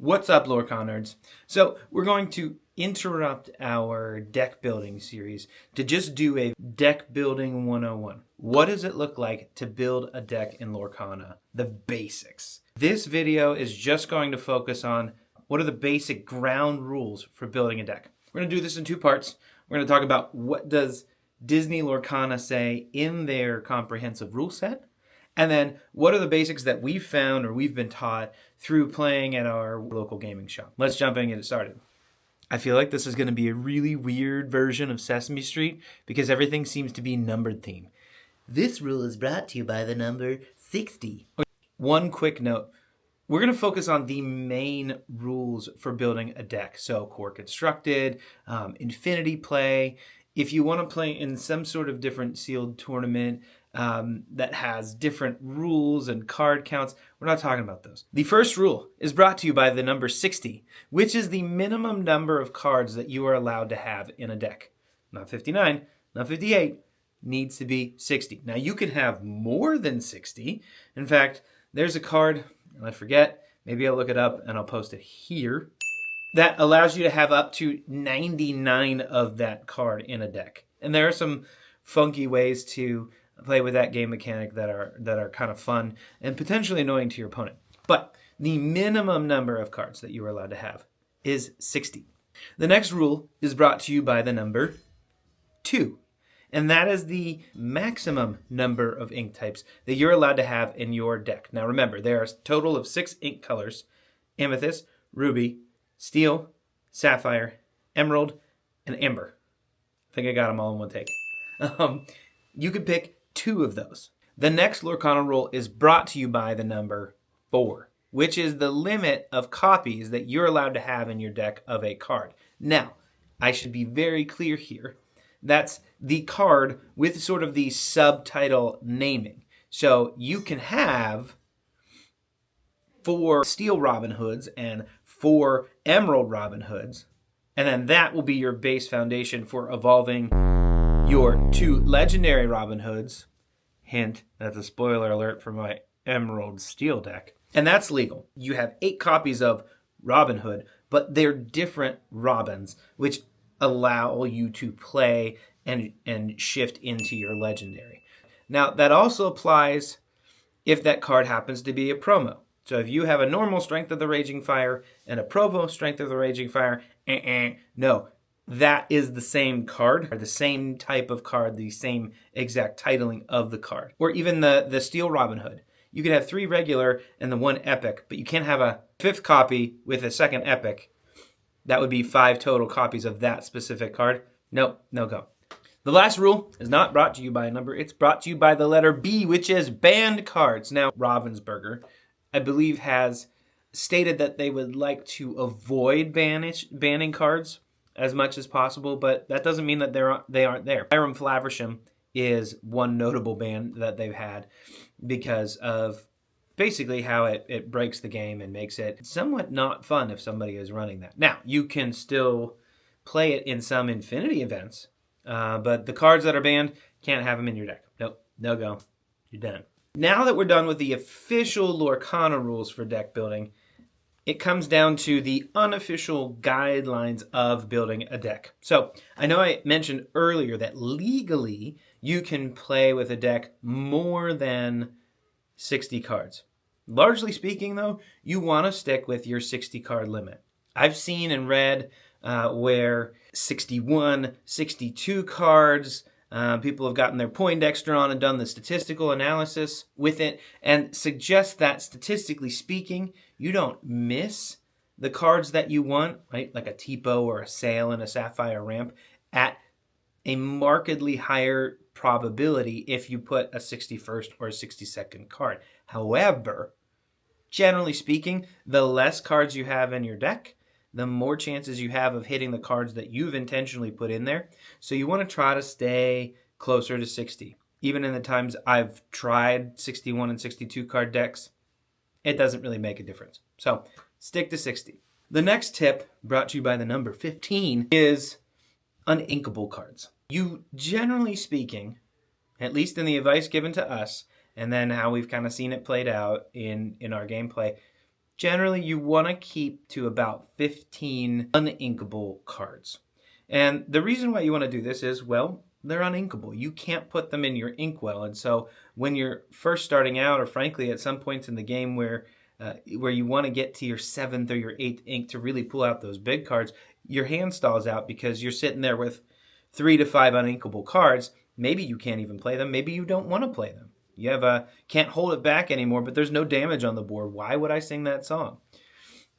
What's up, Lorcana nerds? So we're going to interrupt our deck building series to just do a deck building 101. What does it look like to build a deck in Lorcana? The basics. This video is just going to focus on what are the basic ground rules for building a deck. We're going to do this in two parts. We're going to talk about what does Disney Lorcana say in their comprehensive rule set, and then what are the basics that we've found or we've been taught through playing at our local gaming shop. Let's jump in and get it started. I feel like this is going to be a really weird version of Sesame Street because everything seems to be numbered theme. This rule is brought to you by the number 60. One quick note. We're going to focus on the main rules for building a deck. So core constructed, infinity play. If you want to play in some sort of different sealed tournament that has different rules and card counts, we're not talking about those. The first rule is brought to you by the number 60, which is the minimum number of cards that you are allowed to have in a deck. Not 59, not 58, needs to be 60. Now you can have more than 60. In fact, there's a card, I forget, maybe I'll look it up and I'll post it here, that allows you to have up to 99 of that card in a deck. And there are some funky ways to play with that game mechanic that are kind of fun and potentially annoying to your opponent. But the minimum number of cards that you are allowed to have is 60. The next rule is brought to you by the number 2. And that is the maximum number of ink types that you're allowed to have in your deck. Now remember, there are a total of 6 ink colors: amethyst, ruby, steel, sapphire, emerald, and amber. I think I got them all in one take. You could pick 2 of those. The next Lorcana rule is brought to you by the number 4, which is the limit of copies that you're allowed to have in your deck of a card. Now, I should be very clear here. That's the card with sort of the subtitle naming. So you can have 4 Steel Robin Hoods and 4 Emerald Robin Hoods, and then that will be your base foundation for evolving your 2 Legendary Robin Hoods. Hint, that's a spoiler alert for my Emerald Steel deck. And that's legal. You have 8 copies of Robin Hood, but they're different Robins, which allow you to play and shift into your Legendary. Now, that also applies if that card happens to be a promo. So if you have a normal Strength of the Raging Fire and a promo Strength of the Raging Fire, no, that is the same card, or the same type of card, the same exact titling of the card. Or even the Steel Robin Hood. You can have 3 regular and the 1 epic, but you can't have a 5th copy with a 2nd epic. That would be 5 total copies of that specific card. Nope, no go. The last rule is not brought to you by a number. It's brought to you by the letter B, which is banned cards. Now, Ravensburger, I believe, has stated that they would like to avoid banning cards as much as possible, but that doesn't mean that they aren't there. Hiram Flaversham is one notable ban that they've had because of basically how it breaks the game and makes it somewhat not fun if somebody is running that. Now, you can still play it in some Infinity events, but the cards that are banned, can't have them in your deck. Nope, no go. You're done. Now that we're done with the official Lorcana rules for deck building, it comes down to the unofficial guidelines of building a deck. So I know I mentioned earlier that legally you can play with a deck more than 60 cards. Largely speaking, though, you want to stick with your 60 card limit. I've seen and read where 61, 62 cards, people have gotten their Poindexter on and done the statistical analysis with it and suggest that statistically speaking, you don't miss the cards that you want, right? Like a Tipo or a Sail and a Sapphire Ramp at a markedly higher probability if you put a 61st or a 62nd card. However, generally speaking, the less cards you have in your deck, the more chances you have of hitting the cards that you've intentionally put in there. So you want to try to stay closer to 60. Even in the times I've tried 61 and 62 card decks, it doesn't really make a difference. So stick to 60. The next tip, brought to you by the number 15, is uninkable cards. You, generally speaking, at least in the advice given to us, and then how we've kind of seen it played out in our gameplay, generally you want to keep to about 15 uninkable cards. And the reason why you want to do this is, well, they're uninkable. You can't put them in your inkwell. And so when you're first starting out, or frankly at some points in the game where you want to get to your 7th or your 8th ink to really pull out those big cards, your hand stalls out because you're sitting there with 3 to 5 uninkable cards. Maybe you can't even play them. Maybe you don't want to play them. You can't hold it back anymore, but there's no damage on the board. Why would I sing that song?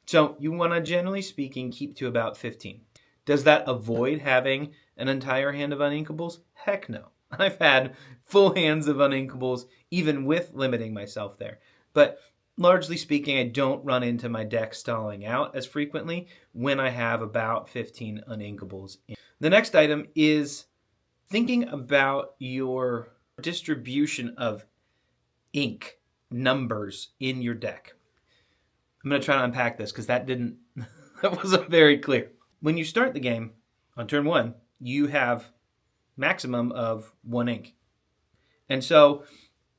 So you want to, generally speaking, keep to about 15. Does that avoid having an entire hand of uninkables? Heck no. I've had full hands of uninkables, even with limiting myself there. But largely speaking, I don't run into my deck stalling out as frequently when I have about 15 uninkables. The next item is thinking about your distribution of ink numbers in your deck. I'm going to try to unpack this because that wasn't very clear. When you start the game on turn 1, you have maximum of 1 ink. And so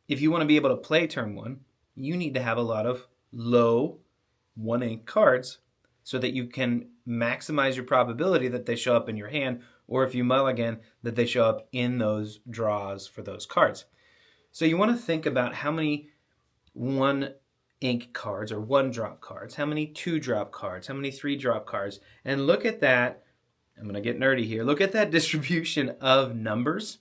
if you want to be able to play turn 1, you need to have a lot of low 1 ink cards so that you can maximize your probability that they show up in your hand, or if you mulligan, that they show up in those draws for those cards. So you want to think about how many 1 ink cards or 1-drop cards, how many 2-drop cards, how many 3-drop cards, and look at that. I'm going to get nerdy here. Look at that distribution of numbers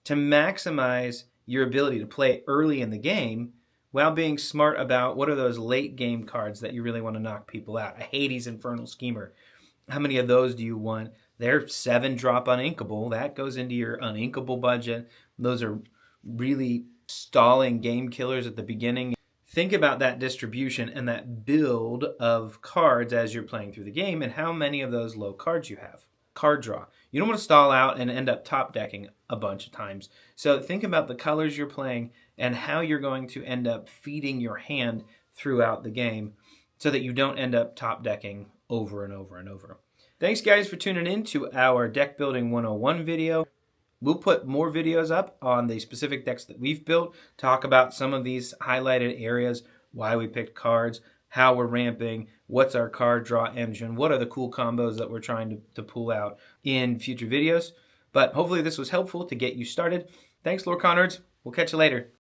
to maximize your ability to play early in the game while being smart about what are those late game cards that you really want to knock people out. A Hades Infernal Schemer. How many of those do you want? They're 7-drop uninkable. That goes into your uninkable budget. Those are really stalling game killers at the beginning. Think about that distribution and that build of cards as you're playing through the game and how many of those low cards you have. Card draw. You don't want to stall out and end up top decking a bunch of times. So think about the colors you're playing and how you're going to end up feeding your hand throughout the game so that you don't end up top decking over and over and over. Thanks guys for tuning in to our Deck Building 101 video. We'll put more videos up on the specific decks that we've built, talk about some of these highlighted areas, why we picked cards, how we're ramping, what's our card draw engine, what are the cool combos that we're trying to pull out in future videos. But hopefully this was helpful to get you started. Thanks, Lorcanards. We'll catch you later.